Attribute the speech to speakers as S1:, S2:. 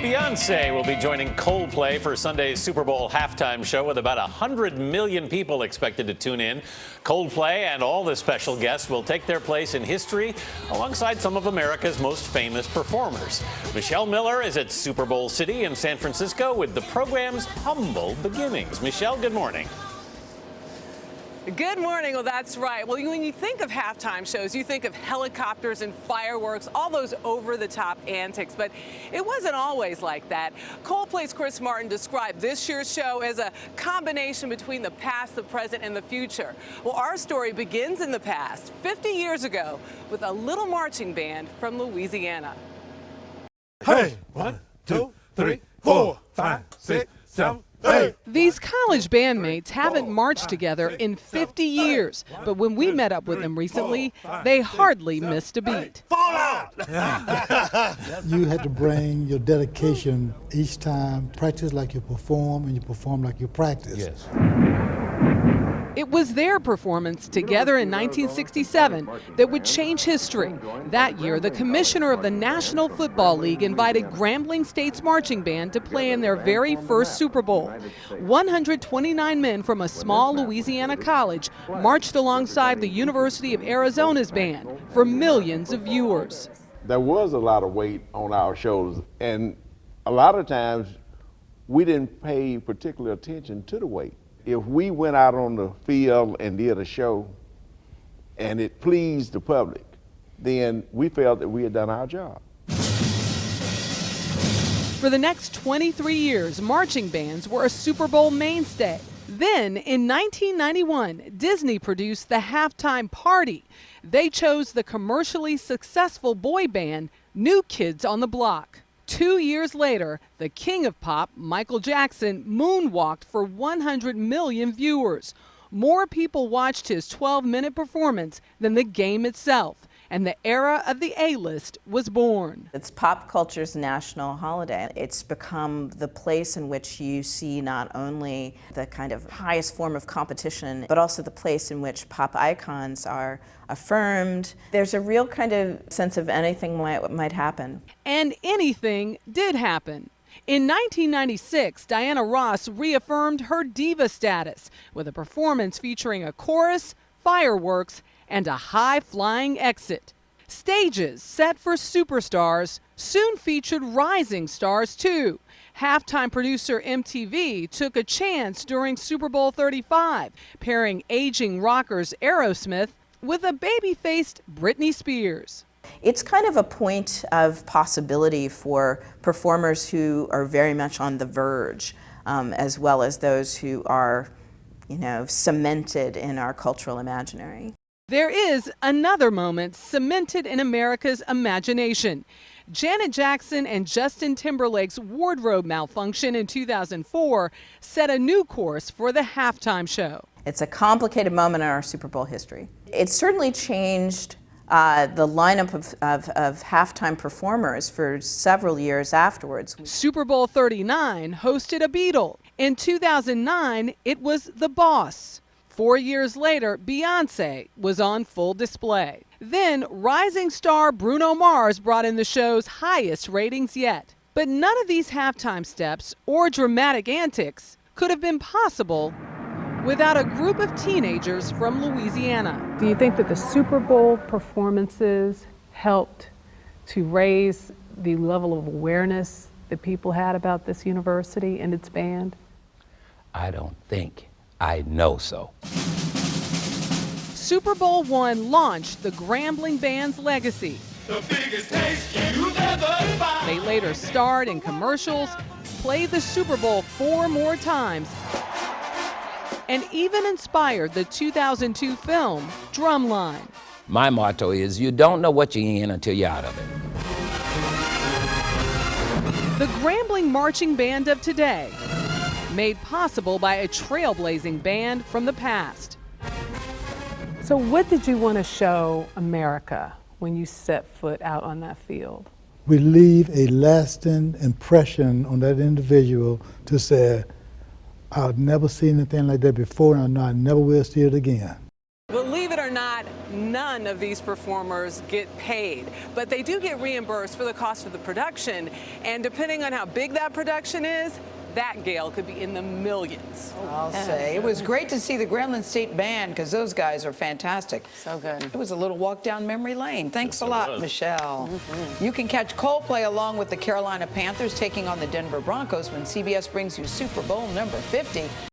S1: Beyoncé will be joining Coldplay for Sunday's Super Bowl halftime show with about 100 million people expected to tune in. Coldplay and all the special guests will take their place in history alongside some of America's most famous performers. Michelle Miller is at Super Bowl City in San Francisco with the program's humble beginnings. Michelle, good morning.
S2: Good morning. Well, that's right. Well, when you think of halftime shows, you think of helicopters and fireworks, all those over-the-top antics. But it wasn't always like that. Coldplay's Chris Martin described this year's show as a combination between the past, the present, and the future. Well, our story begins in the past, 50 years ago, with a little marching band from Louisiana.
S3: Hey, 1, 2, 3, 4, 5, 6, 7. Hey.
S2: These college bandmates haven't marched together in 50 years, but when we met up with them recently, they hardly missed a beat.
S3: Fall out!
S4: You had to bring your dedication each time, practice like you perform, and you perform like you practice.
S3: Yes.
S2: It was their performance together in 1967 that would change history. That year, the commissioner of the National Football League invited Grambling State's marching band to play in their very first Super Bowl. 129 men from a small Louisiana college marched alongside the University of Arizona's band for millions of viewers.
S5: There was a lot of weight on our shoulders, and a lot of times we didn't pay particular attention to the weight. If we went out on the field and did a show and it pleased the public, then we felt that we had done our job.
S2: For the next 23 years, marching bands were a Super Bowl mainstay. Then, in 1991, Disney produced the halftime party. They chose the commercially successful boy band, New Kids on the Block. 2 years later, the king of pop, Michael Jackson, moonwalked for 100 million viewers. More people watched his 12-minute performance than the game itself, and the era of the A-list was born.
S6: It's pop culture's national holiday. It's become the place in which you see not only the kind of highest form of competition, but also the place in which pop icons are affirmed. There's a real kind of sense of anything might happen.
S2: And anything did happen. In 1996, Diana Ross reaffirmed her diva status with a performance featuring a chorus, fireworks, and a high-flying exit. Stages set for superstars soon featured rising stars too. Halftime producer MTV took a chance during Super Bowl 35, pairing aging rockers Aerosmith with a baby-faced Britney Spears.
S6: It's kind of a point of possibility for performers who are very much on the verge, as well as those who are, cemented in our cultural imaginary.
S2: There is another moment cemented in America's imagination. Janet Jackson and Justin Timberlake's wardrobe malfunction in 2004 set a new course for the halftime show.
S6: It's a complicated moment in our Super Bowl history. It certainly changed the lineup of halftime performers for several years afterwards.
S2: Super Bowl 39 hosted a Beatle. In 2009, it was The Boss. 4 years later, Beyoncé was on full display. Then, rising star Bruno Mars brought in the show's highest ratings yet. But none of these halftime steps or dramatic antics could have been possible without a group of teenagers from Louisiana.
S7: Do you think that the Super Bowl performances helped to raise the level of awareness that people had about this university and its band?
S8: I don't think. I know so.
S2: Super Bowl I launched the Grambling band's legacy.
S3: The biggest taste you've ever found.
S2: They later starred in commercials, played the Super Bowl 4 more times, and even inspired the 2002 film Drumline.
S8: My motto is, you don't know what you're in until you're out of it.
S2: The Grambling marching band of today, made possible by a trailblazing band from the past.
S7: So what did you want to show America when you set foot out on that field?
S4: We leave a lasting impression on that individual to say, I've never seen anything like that before, and I know I never will see it again.
S2: Believe it or not, none of these performers get paid, but they do get reimbursed for the cost of the production. And depending on how big that production is, that, Gail, could be in the millions.
S9: I'll say. It was great to see the Grambling State Band, because those guys are fantastic.
S10: So good.
S9: It was a little walk down memory lane. Thanks a lot,
S1: was.
S9: Michelle. You can catch Coldplay along with the Carolina Panthers taking on the Denver Broncos when CBS brings you Super Bowl number 50.